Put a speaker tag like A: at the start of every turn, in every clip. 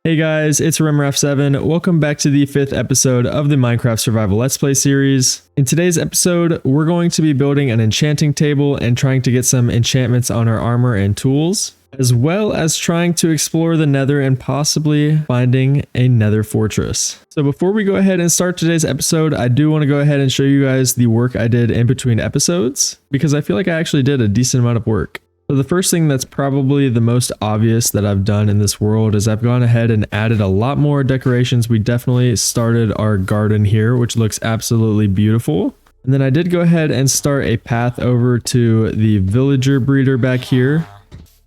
A: Hey guys, it's Rimraf7. Welcome back to the 5th episode of the Minecraft Survival Let's Play series. In today's episode, we're going to be building an enchanting table and trying to get some enchantments on our armor and tools, as well as trying to explore the Nether and possibly finding a Nether fortress. So before we go ahead and start today's episode, I do want to go ahead and show you guys the work I did in between episodes, because I feel like I actually did a decent amount of work. So the first thing that's probably the most obvious that I've done in this world is I've gone ahead and added a lot more decorations. We definitely started our garden here, which looks absolutely beautiful. And then I did go ahead and start a path over to the villager breeder back here,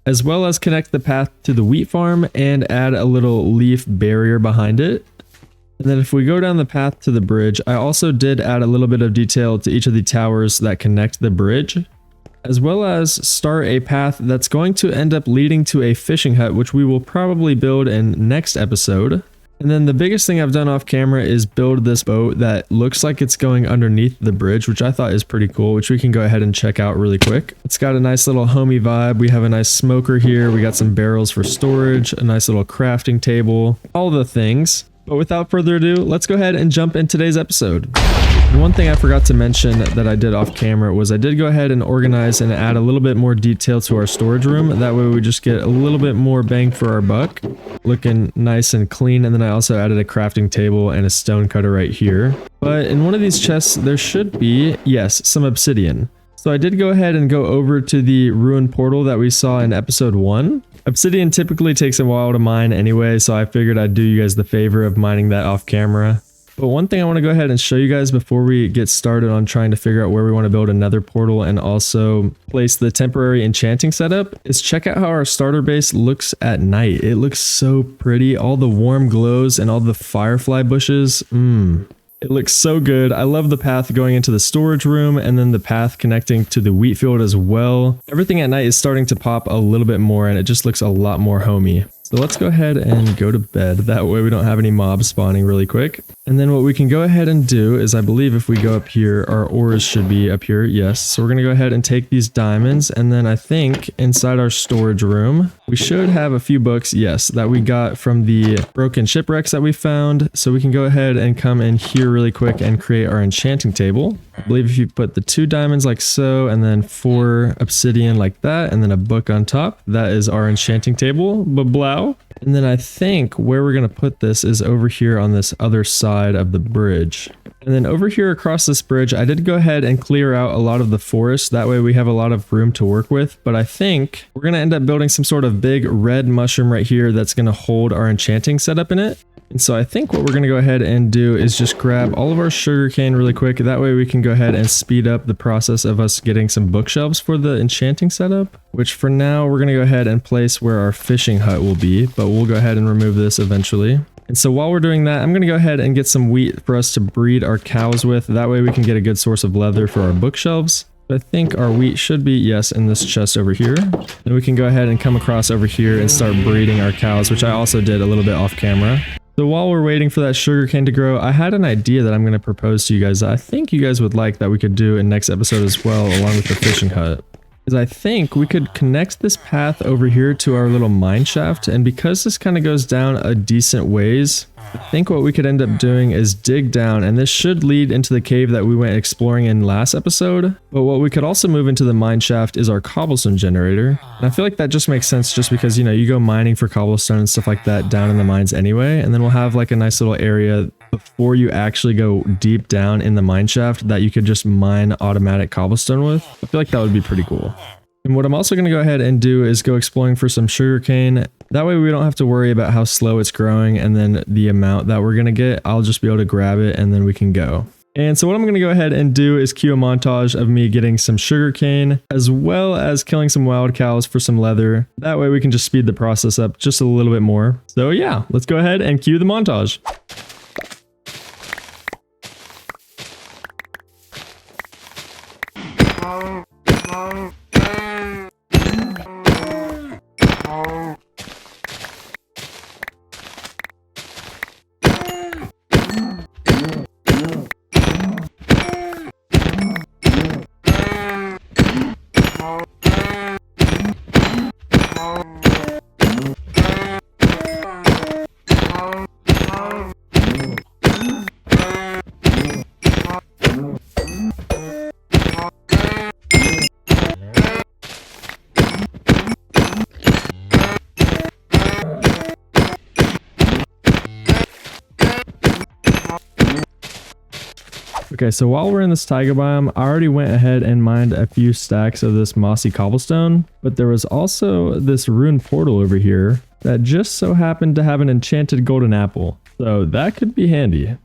A: as well as connect the path to the wheat farm and add a little leaf barrier behind it. And then if we go down the path to the bridge, I also did add a little bit of detail to each of the towers that connect the bridge, as well as start a path that's going to end up leading to a fishing hut, which we will probably build in next episode. And then the biggest thing I've done off camera is build this boat that looks like it's going underneath the bridge, which I thought is pretty cool, which we can go ahead and check out really quick. It's got a nice little homey vibe. We have a nice smoker here. We got some barrels for storage, a nice little crafting table, all the things. But without further ado, let's go ahead and jump in today's episode. And one thing I forgot to mention that I did off camera was I did go ahead and organize and add a little bit more detail to our storage room. That way we just get a little bit more bang for our buck, looking nice and clean. And then I also added a crafting table and a stone cutter right here. But in one of these chests, there should be, yes, some obsidian. So I did go ahead and go over to the ruined portal that we saw in episode 1. Obsidian typically takes a while to mine anyway, so I figured I'd do you guys the favor of mining that off camera. But one thing I want to go ahead and show you guys before we get started on trying to figure out where we want to build another portal and also place the temporary enchanting setup is check out how our starter base looks at night. It looks so pretty. All the warm glows and all the firefly bushes. It looks so good. I love the path going into the storage room and then the path connecting to the wheat field as well. Everything at night is starting to pop a little bit more and it just looks a lot more homey. So let's go ahead and go to bed. That way we don't have any mobs spawning really quick. And then what we can go ahead and do is I believe if we go up here, our ores should be up here. Yes. So we're going to go ahead and take these diamonds. And then I think inside our storage room, we should have a few books. Yes, that we got from the broken shipwrecks that we found. So we can go ahead and come in here really quick and create our enchanting table. I believe if you put the 2 diamonds like so, and then 4 obsidian like that, and then a book on top, that is our enchanting table. Blah. And then I think where we're going to put this is over here on this other side of the bridge. And then over here across this bridge, I did go ahead and clear out a lot of the forest. That way we have a lot of room to work with. But I think we're going to end up building some sort of big red mushroom right here that's going to hold our enchanting setup in it. And so I think what we're going to go ahead and do is just grab all of our sugarcane really quick. That way we can go ahead and speed up the process of us getting some bookshelves for the enchanting setup, which for now we're going to go ahead and place where our fishing hut will be, but we'll go ahead and remove this eventually. And so while we're doing that, I'm going to go ahead and get some wheat for us to breed our cows with. That way we can get a good source of leather for our bookshelves. I think our wheat should be, yes, in this chest over here. Then we can go ahead and come across over here and start breeding our cows, which I also did a little bit off camera. So while we're waiting for that sugarcane to grow, I had an idea that I'm going to propose to you guys that I think you guys would like that we could do in next episode as well, along with the fishing hut. Is I think we could connect this path over here to our little mine shaft, and because this kind of goes down a decent ways, I think what we could end up doing is dig down, and this should lead into the cave that we went exploring in last episode. But what we could also move into the mine shaft is our cobblestone generator. And I feel like that just makes sense just because, you know, you go mining for cobblestone and stuff like that down in the mines anyway, and then we'll have like a nice little area before you actually go deep down in the mine shaft that you could just mine automatic cobblestone with. I feel like that would be pretty cool. And what I'm also going to go ahead and do is go exploring for some sugarcane. That way we don't have to worry about how slow it's growing and then the amount that we're going to get. I'll just be able to grab it and then we can go. And so what I'm going to go ahead and do is cue a montage of me getting some sugarcane as well as killing some wild cows for some leather. That way we can just speed the process up just a little bit more. So yeah, let's go ahead and cue the montage. Okay, so while we're in this taiga biome, I already went ahead and mined a few stacks of this mossy cobblestone, but there was also this rune portal over here that just so happened to have an enchanted golden apple. So that could be handy.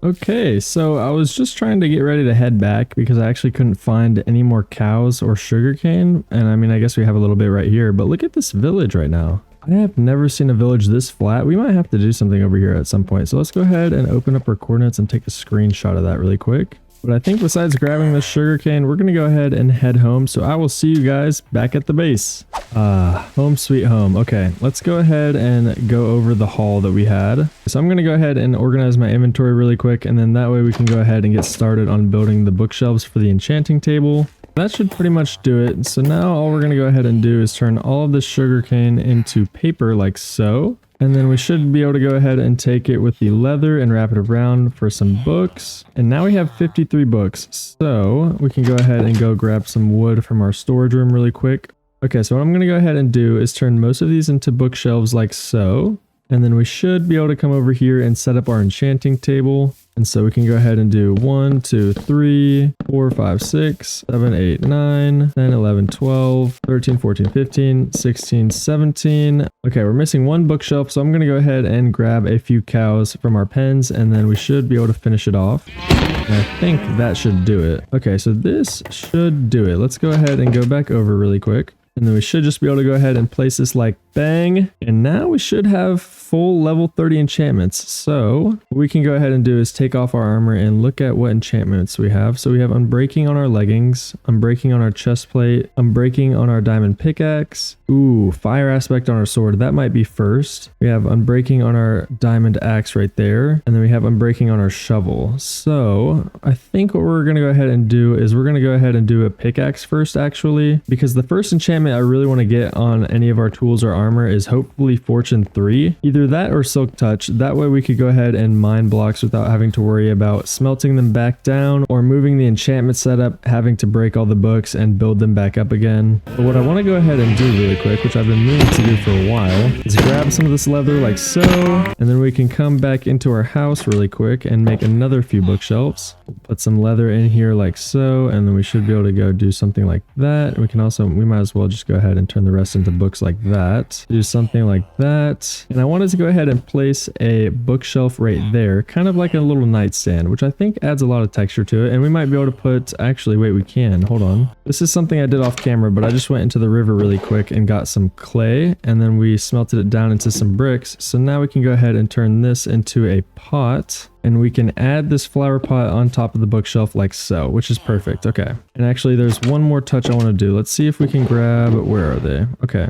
A: Okay, so I was just trying to get ready to head back because I actually couldn't find any more cows or sugarcane. And I mean, I guess we have a little bit right here, but look at this village right now. I have never seen a village this flat. We might have to do something over here at some point. So let's go ahead and open up our coordinates and take a screenshot of that really quick. But I think besides grabbing the sugarcane, we're going to go ahead and head home. So I will see you guys back at the base. Home sweet home. Okay, let's go ahead and go over the haul that we had. So I'm going to go ahead and organize my inventory really quick. And then that way we can go ahead and get started on building the bookshelves for the enchanting table. That should pretty much do it. So now all we're going to go ahead and do is turn all of this sugarcane into paper like so. And then we should be able to go ahead and take it with the leather and wrap it around for some books. And now we have 53 books. So we can go ahead and go grab some wood from our storage room really quick. Okay, so what I'm going to go ahead and do is turn most of these into bookshelves like so. And then we should be able to come over here and set up our enchanting table. And so we can go ahead and do 1, 2, 3, 4, 5, 6, 7, 8, 9, 10, 11, 12, 13, 14, 15, 16, 17. Okay, we're missing one bookshelf. So I'm going to go ahead and grab a few cows from our pens and then we should be able to finish it off. And I think that should do it. Okay, so this should do it. Let's go ahead and go back over really quick. And then we should just be able to go ahead and place this like bang. And now we should have full level 30 enchantments. So what we can go ahead and do is take off our armor and look at what enchantments we have. So we have unbreaking on our leggings, unbreaking on our chest plate, unbreaking on our diamond pickaxe. Ooh, fire aspect on our sword. That might be first. We have unbreaking on our diamond axe right there. And then we have unbreaking on our shovel. So I think what we're going to go ahead and do is we're going to go ahead and do a pickaxe first actually, because the first enchantment I really want to get on any of our tools or armor is hopefully Fortune 3. Either that or Silk Touch. That way we could go ahead and mine blocks without having to worry about smelting them back down or moving the enchantment setup, having to break all the books and build them back up again. But what I want to go ahead and do really quick, which I've been meaning to do for a while, is grab some of this leather like so, and then we can come back into our house really quick and make another few bookshelves. Put some leather in here like so, and then we should be able to go do something like that. We might as well just go ahead and turn the rest into books like that. Do something like that. And I wanted to go ahead and place a bookshelf right there, kind of like a little nightstand, which I think adds a lot of texture to it. And we might be able to put, actually, wait, we can, hold on. This is something I did off camera, but I just went into the river really quick and got some clay, and then we smelted it down into some bricks. So now we can go ahead and turn this into a pot. And we can add this flower pot on top of the bookshelf like so, which is perfect. Okay. And actually there's one more touch I want to do. Let's see if we can grab, where are they? Okay.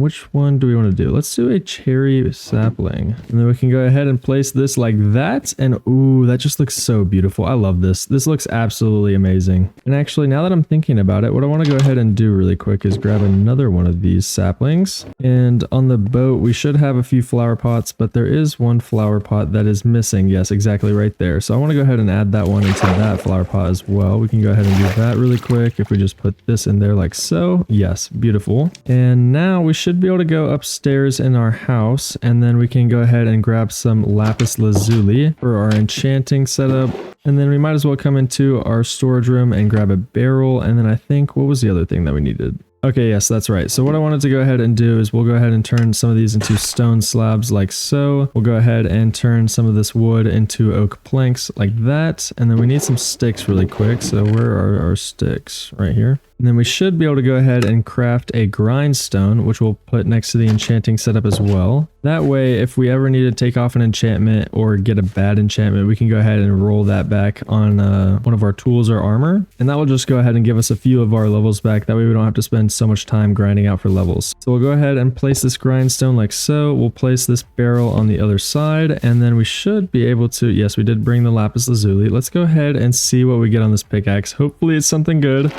A: Which one do we want to do? Let's do a cherry sapling. And then we can go ahead and place this like that. And ooh, that just looks so beautiful. I love this. This looks absolutely amazing. And actually now that I'm thinking about it, what I want to go ahead and do really quick is grab another one of these saplings. And on the boat, we should have a few flower pots, but there is one flower pot that is missing. Yes, exactly right there. So I want to go ahead and add that one into that flower pot as well. We can go ahead and do that really quick. If we just put this in there like so. Yes, beautiful. And now we should be able to go upstairs in our house, and then we can go ahead and grab some lapis lazuli for our enchanting setup. And then we might as well come into our storage room and grab a barrel. And then I think, what was the other thing that we needed? Okay, yes, that's right. So what I wanted to go ahead and do is we'll go ahead and turn some of these into stone slabs like so. We'll go ahead and turn some of this wood into oak planks like that. And then we need some sticks really quick. So where are our sticks? Right here. And then we should be able to go ahead and craft a grindstone, which we'll put next to the enchanting setup as well. That way, if we ever need to take off an enchantment or get a bad enchantment, we can go ahead and roll that back on one of our tools or armor. And that will just go ahead and give us a few of our levels back. That way we don't have to spend so much time grinding out for levels. So we'll go ahead and place this grindstone like so. We'll place this barrel on the other side, and then we should be able to, yes, we did bring the lapis lazuli. Let's go ahead and see what we get on this pickaxe. Hopefully it's something good.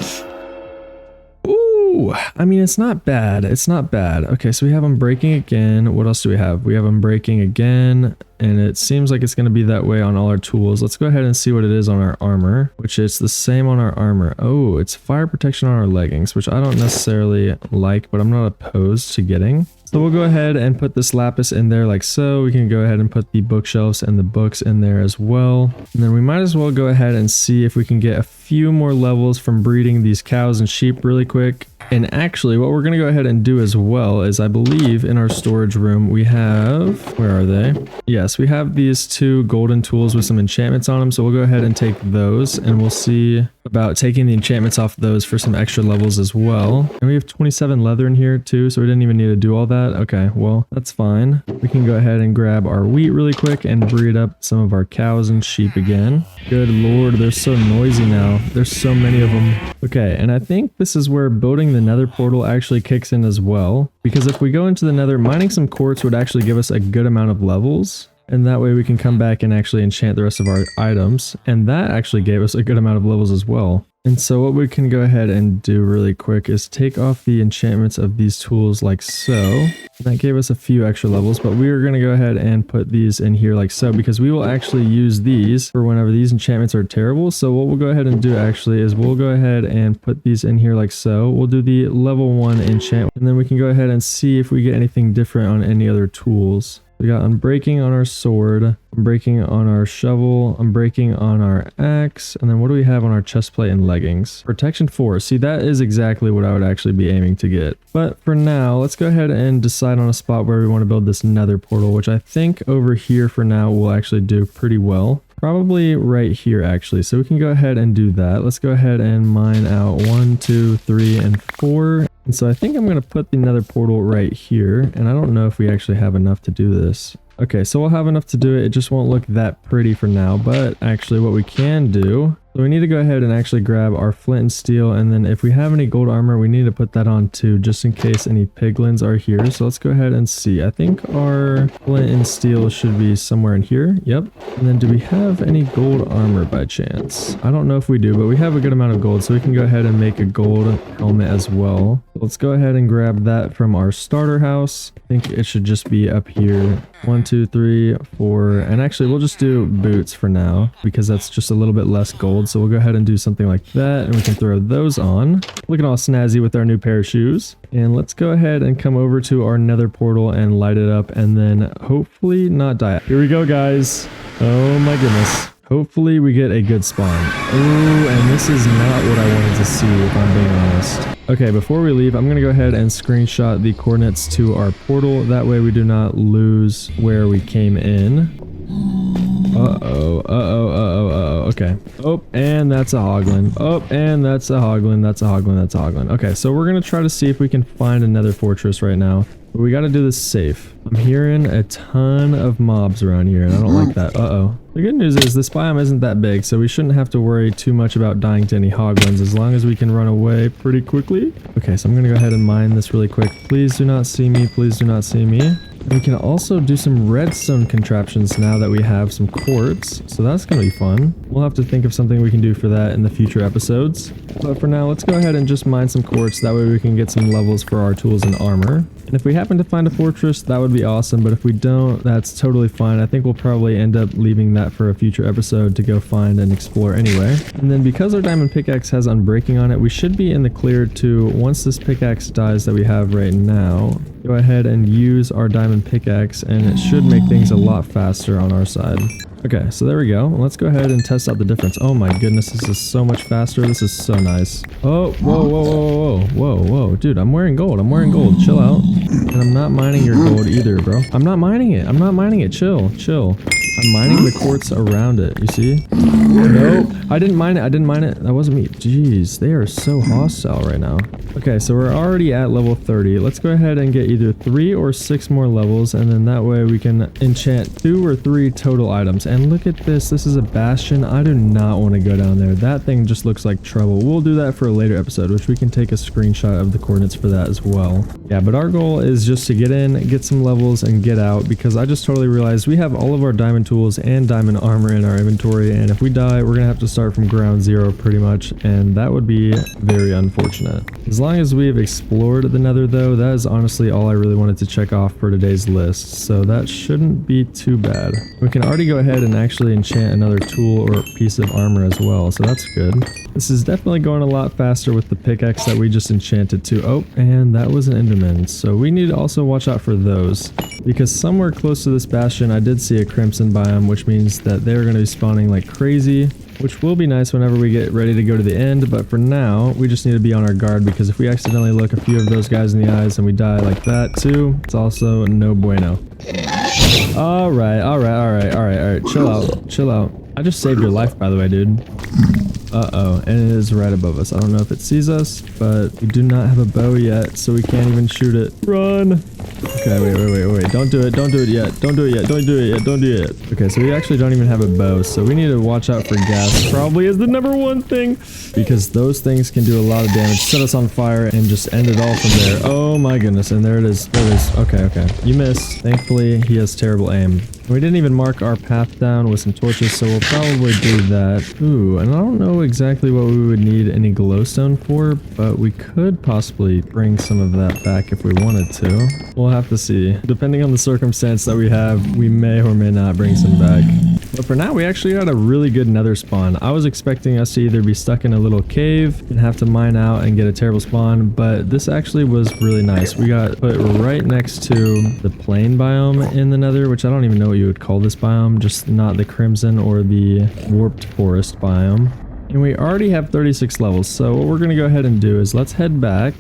A: Ooh, I mean, it's not bad. It's not bad. Okay, so we have unbreaking again. What else do we have? We have unbreaking again, and it seems like it's going to be that way on all our tools. Let's go ahead and see what it is on our armor, which is the same on our armor. Oh, it's fire protection on our leggings, which I don't necessarily like, but I'm not opposed to getting. So we'll go ahead and put this lapis in there like so. We can go ahead and put the bookshelves and the books in there as well. And then we might as well go ahead and see if we can get a few more levels from breeding these cows and sheep really quick. And actually what we're going to go ahead and do as well is I believe in our storage room we have, where are they? Yes, we have these 2 golden tools with some enchantments on them. So we'll go ahead and take those and we'll see about taking the enchantments off those for some extra levels as well. And we have 27 leather in here too, so we didn't even need to do all that. Okay, well, that's fine. We can go ahead and grab our wheat really quick and breed up some of our cows and sheep again. Good lord, they're so noisy now. There's so many of them. Okay, and I think this is where building the nether portal actually kicks in as well. Because if we go into the nether, mining some quartz would actually give us a good amount of levels. And that way we can come back and actually enchant the rest of our items. And that actually gave us a good amount of levels as well. And so what we can go ahead and do really quick is take off the enchantments of these tools like so. That gave us a few extra levels, but we are going to go ahead and put these in here like so, because we will actually use these for whenever these enchantments are terrible. So what we'll go ahead and do actually is we'll go ahead and put these in here like so. We'll do the level 1 enchant, and then we can go ahead and see if we get anything different on any other tools. We got unbreaking on our sword, unbreaking on our shovel, unbreaking on our axe, and then what do we have on our chest plate and leggings? Protection 4. See, that is exactly what I would actually be aiming to get. But for now, let's go ahead and decide on a spot where we want to build this nether portal, which I think over here for now will actually do pretty well. Probably right here actually, so we can go ahead and do that. Let's go ahead and mine out 1, 2, 3, and 4. And so I think I'm going to put the nether portal right here, and I don't know if we actually have enough to do this. Okay, so we'll have enough to do it. It just won't look that pretty for now, but actually what we can do, so we need to go ahead and actually grab our flint and steel, and then if we have any gold armor, we need to put that on too, just in case any piglins are here. So let's go ahead and see. I think our flint and steel should be somewhere in here. Yep. And then do we have any gold armor by chance? I don't know if we do, but we have a good amount of gold, so we can go ahead and make a gold helmet as well. So let's go ahead and grab that from our starter house. I think it should just be up here. 1, 2, 3, 4, and actually we'll just do boots for now because that's just a little bit less gold. So we'll go ahead and do something like that, and we can throw those on. Looking all snazzy with our new pair of shoes. And let's go ahead and come over to our nether portal and light it up, and then hopefully not die. Here we go, guys. Oh my goodness. Hopefully we get a good spawn. Oh, and this is not what I wanted to see, if I'm being honest. Okay, before we leave, I'm going to go ahead and screenshot the coordinates to our portal. That way we do not lose where we came in. Okay. Oh, and that's a hoglin. Oh, and that's a hoglin. That's a hoglin. That's a hoglin. Okay, so we're going to try to see if we can find another fortress right now. But we got to do this safe. I'm hearing a ton of mobs around here, and I don't like that. The good news is this biome isn't that big, so we shouldn't have to worry too much about dying to any hoglins as long as we can run away pretty quickly. Okay, so I'm going to go ahead and mine this really quick. Please do not see me. Please do not see me. We can also do some redstone contraptions now that we have some quartz, so that's going to be fun. We'll have to think of something we can do for that in the future episodes. But for now, let's go ahead and just mine some quartz, that way we can get some levels for our tools and armor. And if we happen to find a fortress, that would be awesome, but if we don't, that's totally fine. I think we'll probably end up leaving that for a future episode to go find and explore anyway. And then because our diamond pickaxe has unbreaking on it, we should be in the clear to, once this pickaxe dies that we have right now, go ahead and use our diamond pickaxe, and it should make things a lot faster on our side. Okay, so there we go. Let's go ahead and test out the difference. Oh my goodness, this is so much faster. This is so nice. Oh, whoa, whoa, whoa, whoa, whoa, whoa. Dude, I'm wearing gold. I'm wearing gold. Chill out. And I'm not mining your gold either, bro. I'm not mining it. I'm not mining it. Chill, chill. I'm mining the quartz around it. You see? Nope. I didn't mine it. I didn't mine it. That wasn't me. Jeez, they are so hostile right now. Okay, so we're already at level 30. Let's go ahead and get either 3 or 6 more levels, and then that way we can enchant 2 or 3 total items. And look at this. This is a bastion. I do not want to go down there. That thing just looks like trouble. We'll do that for a later episode, which we can take a screenshot of the coordinates for that as well. Yeah, but our goal is just to get in, get some levels, and get out, because I just totally realized we have all of our diamond tools and diamond armor in our inventory, and if we die, we're gonna have to start from ground zero pretty much, and that would be very unfortunate. As long as we've explored the nether though, that is honestly all I really wanted to check off for today's list, so that shouldn't be too bad. We can already go ahead and actually enchant another tool or piece of armor as well, so that's good. This is definitely going a lot faster with the pickaxe that we just enchanted too. Oh, and that was an enderman, so we need to also watch out for those, because somewhere close to this bastion I did see a crimson biome, which means that they're going to be spawning like crazy, which will be nice whenever we get ready to go to the end. But for now, we just need to be on our guard, because if we accidentally look a few of those guys in the eyes and we die like that too, it's also no bueno. All right. Chill out. I just saved your life, by the way, dude. Uh-oh, and it is right above us. I don't know if it sees us, but we do not have a bow yet, so we can't even shoot it. Run! Okay, wait. Don't do it yet. Okay, so we actually don't even have a bow, so we need to watch out for gas. Probably is the #1 thing, because those things can do a lot of damage, set us on fire, and just end it all from there. Oh my goodness, and there it is. Okay. You missed. Thankfully, he has terrible aim. We didn't even mark our path down with some torches, so we'll probably do that. Ooh, and I don't know exactly what we would need any glowstone for, but we could possibly bring some of that back if we wanted to. We'll have to see. Depending on the circumstance that we have, we may or may not bring some back. But for now, we actually got a really good nether spawn. I was expecting us to either be stuck in a little cave and have to mine out and get a terrible spawn, but this actually was really nice. We got put right next to the plain biome in the nether, which I don't even know what you would call this biome, just not the crimson or the warped forest biome. And we already have 36 levels, so what we're going to go ahead and do is let's head back.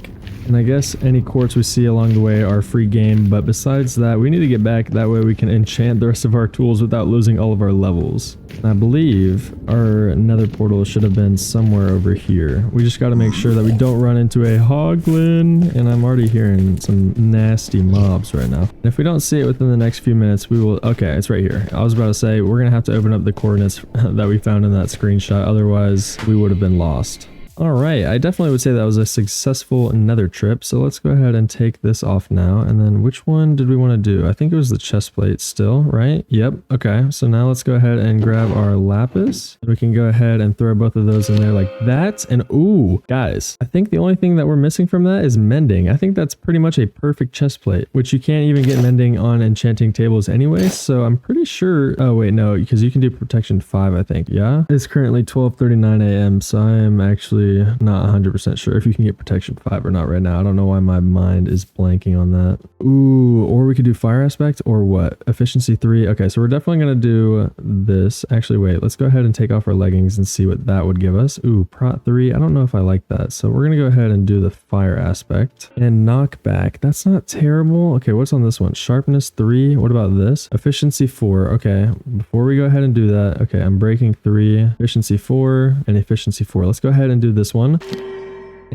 A: And I guess any quartz we see along the way are free game, but besides that, we need to get back. That way we can enchant the rest of our tools without losing all of our levels. And I believe our nether portal should have been somewhere over here. We just got to make sure that we don't run into a hoglin, and I'm already hearing some nasty mobs right now. And if we don't see it within the next few minutes, we will... Okay, it's right here. I was about to say, we're going to have to open up the coordinates that we found in that screenshot, otherwise we would have been lost. Alright, I definitely would say that was a successful nether trip, so let's go ahead and take this off now. And then which one did we want to do? I think it was the chest plate still, right? Yep, okay. So now let's go ahead and grab our lapis. We can go ahead and throw both of those in there like that. And ooh, guys, I think the only thing that we're missing from that is mending. I think that's pretty much a perfect chest plate, which you can't even get mending on enchanting tables anyway, so I'm pretty sure... Oh wait, no, because you can do protection 5, I think, yeah? It's currently 12:39 a.m., so I am actually not 100% sure if you can get protection 5 or not right now. I don't know why my mind is blanking on that. Ooh, or we could do fire aspect or what? Efficiency 3. Okay, so we're definitely going to do this. Actually, wait, let's go ahead and take off our leggings and see what that would give us. Ooh, prot 3. I don't know if I like that. So we're going to go ahead and do the fire aspect and knockback. That's not terrible. Okay, what's on this one? Sharpness 3. What about this? Efficiency 4. Okay, before we go ahead and do that, okay, I'm breaking 3, efficiency 4, and efficiency 4. Let's go ahead and do this one.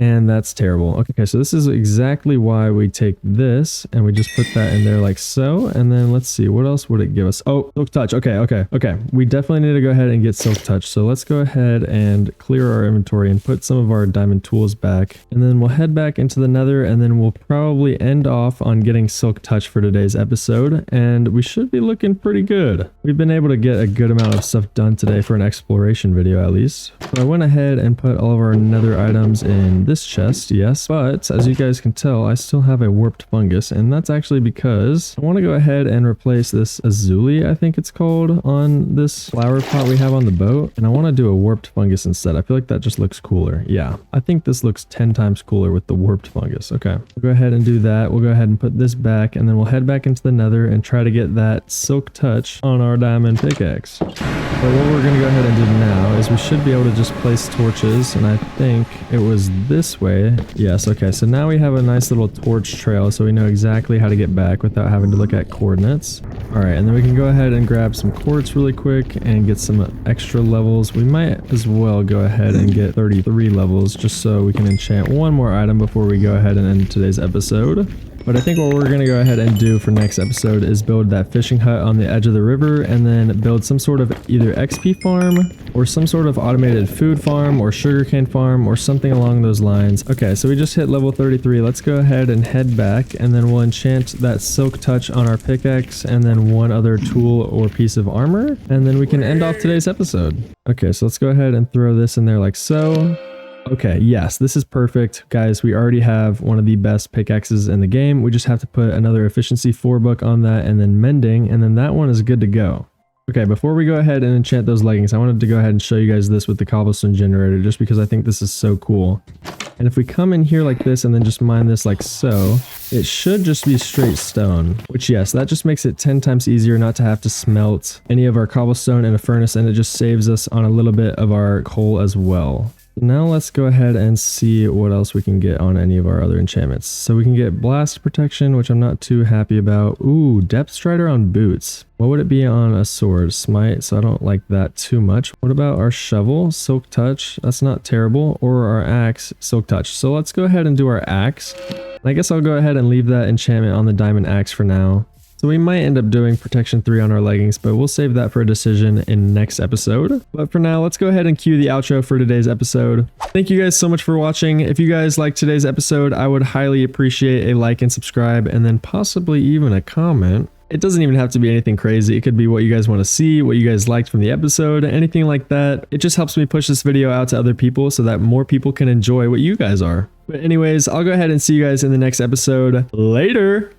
A: And that's terrible. Okay, so this is exactly why we take this and we just put that in there like so. And then let's see, what else would it give us? Oh, silk touch. Okay. We definitely need to go ahead and get silk touch. So let's go ahead and clear our inventory and put some of our diamond tools back. And then we'll head back into the nether, and then we'll probably end off on getting silk touch for today's episode. And we should be looking pretty good. We've been able to get a good amount of stuff done today for an exploration video at least. So I went ahead and put all of our nether items in this chest, yes, but as you guys can tell, I still have a warped fungus, and that's actually because I want to go ahead and replace this azuli, I think it's called, on this flower pot we have on the boat, and I want to do a warped fungus instead. I feel like that just looks cooler. Yeah, I think this looks 10 times cooler with the warped fungus. Okay, we'll go ahead and do that. We'll go ahead and put this back, and then we'll head back into the nether and try to get that silk touch on our diamond pickaxe. But what we're going to go ahead and do now is we should be able to just place torches, and I think it was this way. Yes, okay, so now we have a nice little torch trail, so we know exactly how to get back without having to look at coordinates. Alright, and then we can go ahead and grab some quartz really quick and get some extra levels. We might as well go ahead and get 33 levels just so we can enchant one more item before we go ahead and end today's episode. But I think what we're going to go ahead and do for next episode is build that fishing hut on the edge of the river, and then build some sort of either XP farm or some sort of automated food farm or sugarcane farm or something along those lines. Okay, so we just hit level 33. Let's go ahead and head back, and then we'll enchant that silk touch on our pickaxe and then one other tool or piece of armor, and then we can end off today's episode. Okay, so let's go ahead and throw this in there like so. Okay, yes, this is perfect. Guys, we already have one of the best pickaxes in the game. We just have to put another efficiency 4 book on that and then mending, and then that one is good to go. Okay, before we go ahead and enchant those leggings, I wanted to go ahead and show you guys this with the cobblestone generator, just because I think this is so cool. And if we come in here like this and then just mine this like so, it should just be straight stone. Which, yes, that just makes it 10 times easier not to have to smelt any of our cobblestone in a furnace, and it just saves us on a little bit of our coal as well. Now let's go ahead and see what else we can get on any of our other enchantments. So we can get blast protection, which I'm not too happy about. Ooh, depth strider on boots. What would it be on a sword? Smite, so I don't like that too much. What about our shovel? Silk touch, that's not terrible. Or our axe, silk touch. So let's go ahead and do our axe. And I guess I'll go ahead and leave that enchantment on the diamond axe for now. So we might end up doing protection 3 on our leggings, but we'll save that for a decision in next episode. But for now, let's go ahead and cue the outro for today's episode. Thank you guys so much for watching. If you guys liked today's episode, I would highly appreciate a like and subscribe, and then possibly even a comment. It doesn't even have to be anything crazy. It could be what you guys want to see, what you guys liked from the episode, anything like that. It just helps me push this video out to other people so that more people can enjoy what you guys are. But anyways, I'll go ahead and see you guys in the next episode. Later!